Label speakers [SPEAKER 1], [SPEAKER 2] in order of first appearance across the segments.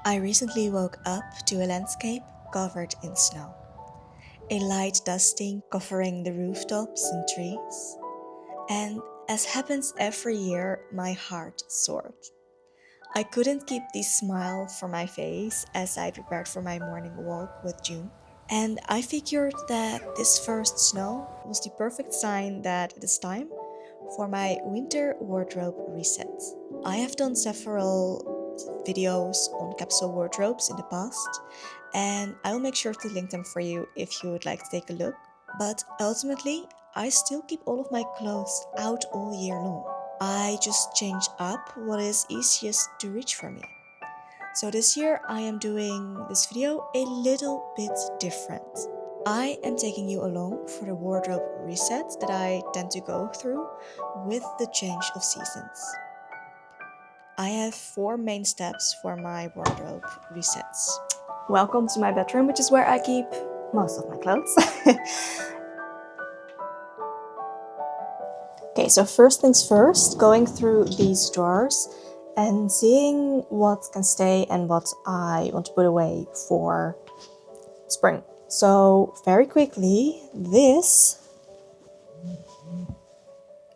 [SPEAKER 1] I recently woke up to a landscape covered in snow. A light dusting covering the rooftops and trees. And as happens every year, my heart soared. I couldn't keep the smile from my face as I prepared for my morning walk with June. And I figured that this first snow was the perfect sign that it is time for my winter wardrobe reset. I have done several videos on capsule wardrobes in the past, and I'll make sure to link them for you if you would like to take a look. But ultimately, I still keep all of my clothes out all year long. I just change up what is easiest to reach for me. So this year I am doing this video a little bit different. I am taking you along for the wardrobe reset that I tend to go through with the change of seasons. I have 4 main steps for my wardrobe resets. Welcome to my bedroom, which is where I keep most of my clothes. Okay, so first things first, going through these drawers and seeing what can stay and what I want to put away for spring. So very quickly, this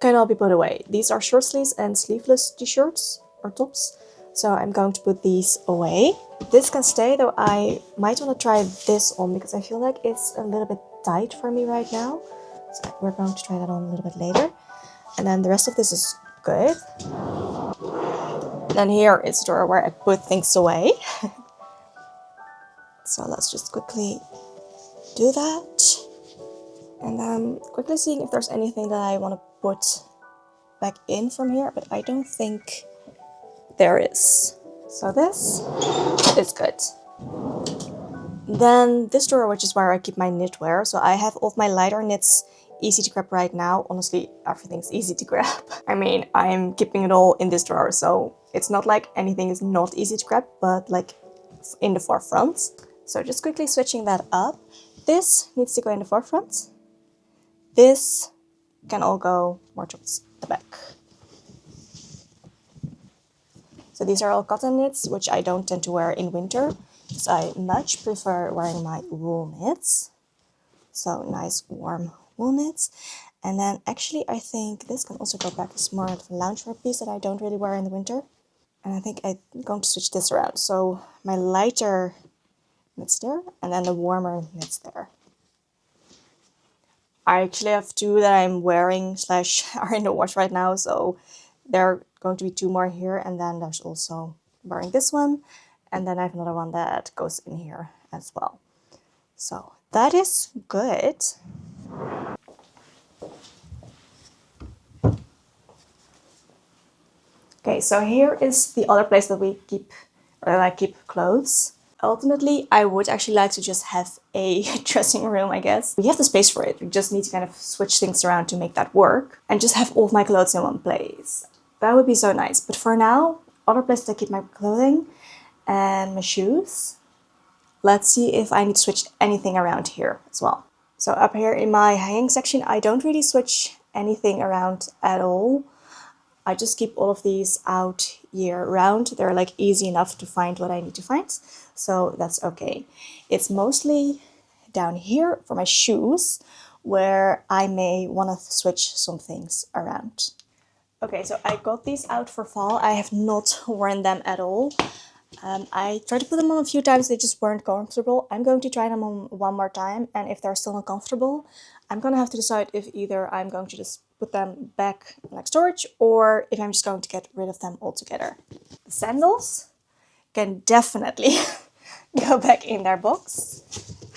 [SPEAKER 1] can all be put away. These are short sleeves and sleeveless t-shirts or tops. So I'm going to put these away. This can stay, though I might want to try this on because I feel like it's a little bit tight for me right now. So we're going to try that on a little bit later. And then the rest of this is good. Then here is the drawer where I put things away. So let's just quickly do that. And I'm quickly seeing if there's anything that I want to put back in from here, but I don't think there is. So this is good. Then this drawer, which is where I keep my knitwear. So I have all of my lighter knits easy to grab right now. Honestly, everything's easy to grab. I mean, I'm keeping it all in this drawer, so it's not like anything is not easy to grab, but like in the forefront. So just quickly switching that up. This needs to go in the forefront. This can all go more towards the back. So these are all cotton knits, which I don't tend to wear in winter, because I much prefer wearing my wool knits. So nice warm wool knits. And then actually I think this can also go back as more of a loungewear piece that I don't really wear in the winter. And I think I'm going to switch this around. So my lighter knits there, and then the warmer knits there. I actually have 2 that I'm wearing / are in the wash right now, so there are going to be 2 more here, and then there's also wearing this one, and then I have another one that goes in here as well. So that is good. Okay, so here is the other place that we keep, or that I keep clothes. Ultimately, I would actually like to just have a dressing room, I guess. We have the space for it. We just need to kind of switch things around to make that work and just have all of my clothes in one place. That would be so nice. But for now, other places I keep my clothing and my shoes. Let's see if I need to switch anything around here as well. So up here in my hanging section, I don't really switch anything around at all. I just keep all of these out year round. They're like easy enough to find what I need to find, so that's okay. It's mostly down here for my shoes where I may want to switch some things around. Okay, so I got these out for fall. I have not worn them at all. I tried to put them on a few times, they just weren't comfortable. I'm going to try them on one more time, and if they're still not comfortable, I'm gonna have to decide if either I'm going to just put them back in like storage or if I'm just going to get rid of them altogether. The sandals can definitely go back in their box.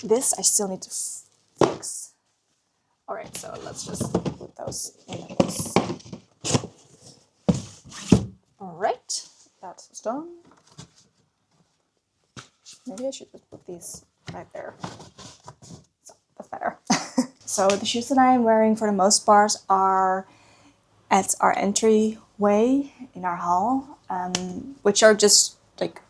[SPEAKER 1] This I still need to fix. All right, so let's just put those in the box. All right, that's done. Maybe I should just put these right there. So that's better. So the shoes that I am wearing for the most part are at our entryway in our hall, which are just like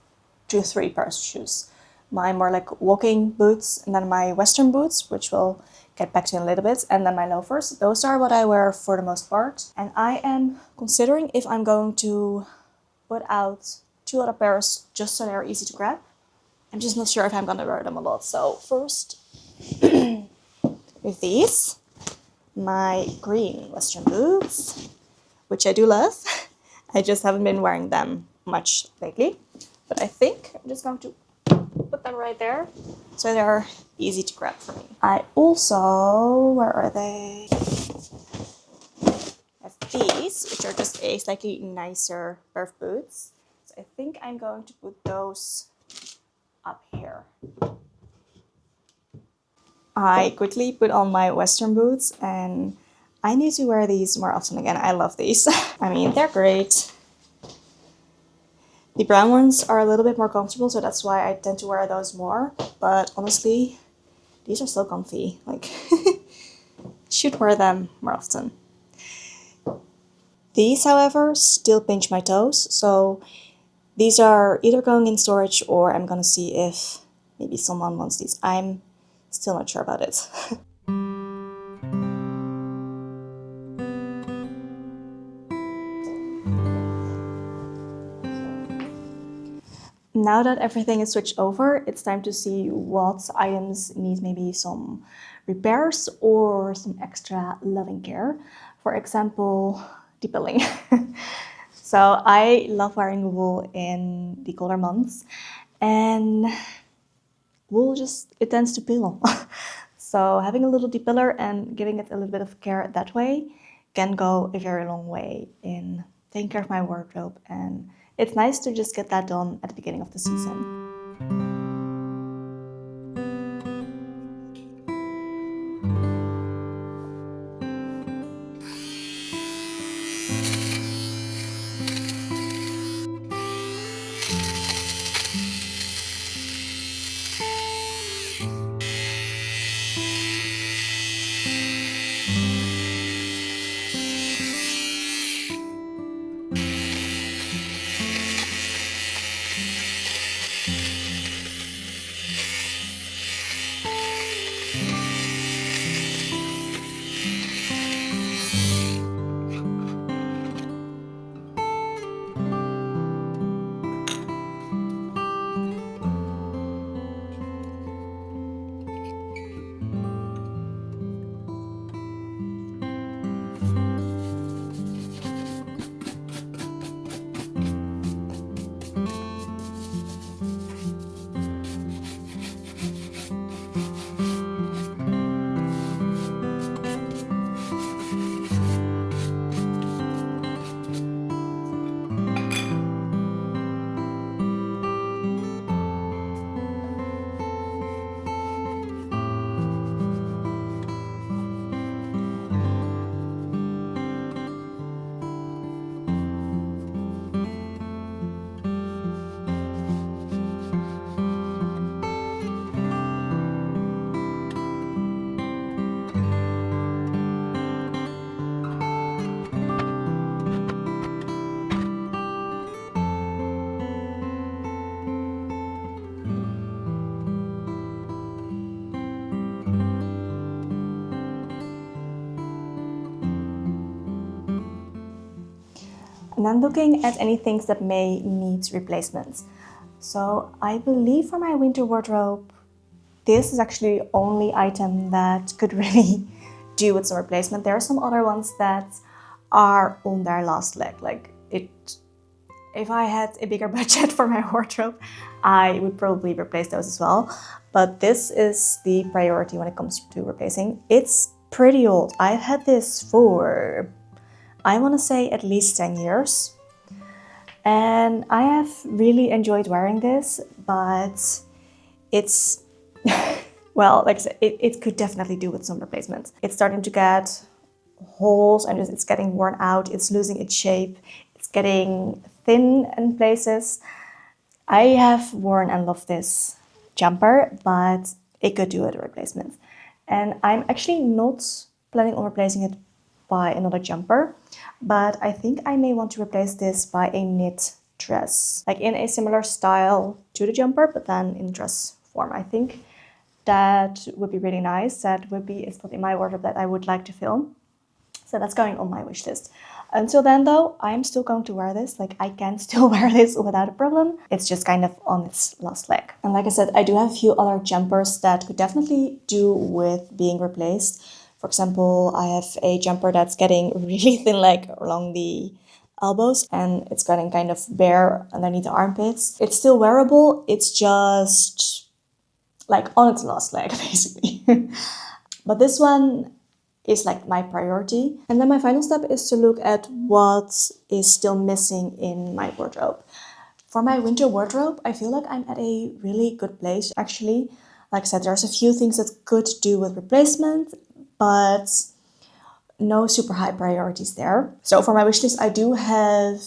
[SPEAKER 1] 2-3 pairs of shoes. My more like walking boots, and then my Western boots, which we'll get back to in a little bit, and then my loafers. Those are what I wear for the most part. And I am considering if I'm going to put out 2 other pairs just so they're easy to grab. I'm just not sure if I'm gonna wear them a lot. So first, with these, my green Western boots, which I do love. I just haven't been wearing them much lately, but I think I'm just going to put them right there so they're easy to grab for me. I also, where are they? Have these, which are just a slightly nicer pair of boots. So I think I'm going to put those up here. I quickly put on my Western boots and I need to wear these more often again. I love these. I mean, they're great. The brown ones are a little bit more comfortable, so that's why I tend to wear those more. But honestly, these are so comfy. Like, should wear them more often. These, however, still pinch my toes, so these are either going in storage or I'm gonna see if maybe someone wants these. I'm still not sure about it. Now that everything is switched over, it's time to see what items need maybe some repairs or some extra loving care. For example, depilling. So I love wearing wool in the colder months, and wool just, it tends to peel. So having a little depiller and giving it a little bit of care that way can go a very long way in taking care of my wardrobe, and it's nice to just get that done at the beginning of the season. And then looking at any things that may need replacements. So I believe for my winter wardrobe, this is actually the only item that could really do with some replacement. There are some other ones that are on their last leg. Like it, if I had a bigger budget for my wardrobe, I would probably replace those as well. But this is the priority when it comes to replacing. It's pretty old. I've had this for, I want to say, at least 10 years. And I have really enjoyed wearing this, but it's, well, like I said, it could definitely do with some replacement. It's starting to get holes and it's getting worn out. It's losing its shape. It's getting thin in places. I have worn and loved this jumper, but it could do with a replacement. And I'm actually not planning on replacing it by another jumper, but I think I may want to replace this by a knit dress, like in a similar style to the jumper, but then in dress form. I think that would be really nice. That would be a spot in my wardrobe that I would like to film. So that's going on my wish list. Until then though, I'm still going to wear this. Like I can still wear this without a problem. It's just kind of on its last leg. And like I said, I do have a few other jumpers that could definitely do with being replaced. For example, I have a jumper that's getting really thin, like along the elbows, and it's getting kind of bare underneath the armpits. It's still wearable, it's just like on its last leg, basically. But this one is like my priority. And then my final step is to look at what is still missing in my wardrobe. For my winter wardrobe, I feel like I'm at a really good place, actually. Like I said, there's a few things that could do with replacement, but no super high priorities there. So for my wish list, I do have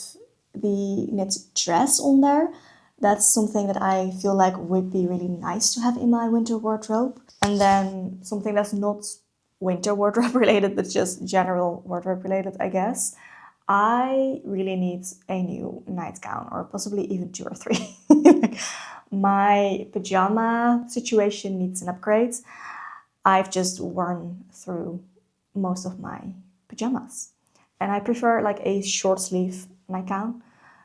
[SPEAKER 1] the knit dress on there. That's something that I feel like would be really nice to have in my winter wardrobe. And then something that's not winter wardrobe related, but just general wardrobe related, I guess. I really need a new nightgown, or possibly even 2 or 3. My pajama situation needs an upgrade. I've just worn through most of my pajamas, and I prefer like a short sleeve nightgown.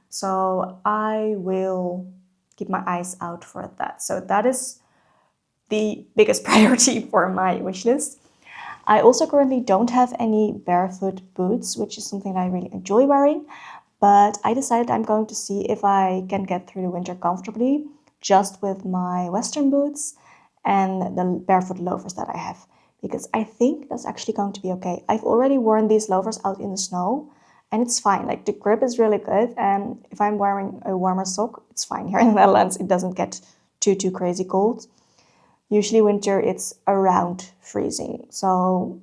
[SPEAKER 1] So I will keep my eyes out for that. So that is the biggest priority for my wish list. I also currently don't have any barefoot boots, which is something that I really enjoy wearing, but I decided I'm going to see if I can get through the winter comfortably just with my Western boots and the barefoot loafers that I have, because I think that's actually going to be okay. I've already worn these loafers out in the snow and it's fine. Like the grip is really good, and if I'm wearing a warmer sock, it's fine. Here in the Netherlands, it doesn't get too crazy cold. Usually winter, it's around freezing. So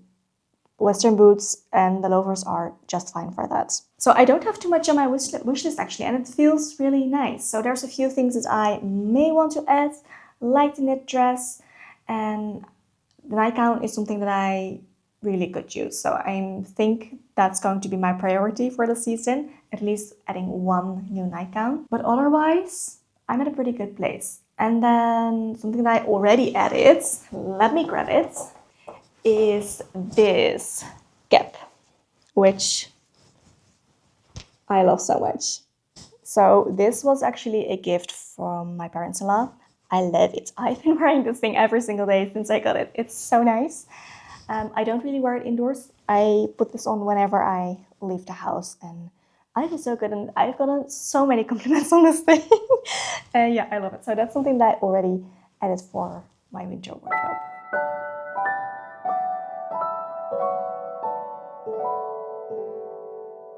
[SPEAKER 1] Western boots and the loafers are just fine for that. So I don't have too much on my wish list actually, and it feels really nice. So there's a few things that I may want to add, like the knit dress, and the nightgown is something that I really could use. So I think that's going to be my priority for the season, at least adding one new nightgown. But otherwise, I'm at a pretty good place. And then something that I already added, let me grab it, is this cap, which I love so much. So this was actually a gift from my parents-in-law. I love it. I've been wearing this thing every single day since I got it. It's so nice. I don't really wear it indoors. I put this on whenever I leave the house, and I feel so good, and I've gotten so many compliments on this thing. And yeah, I love it. So that's something that I already added for my winter wardrobe.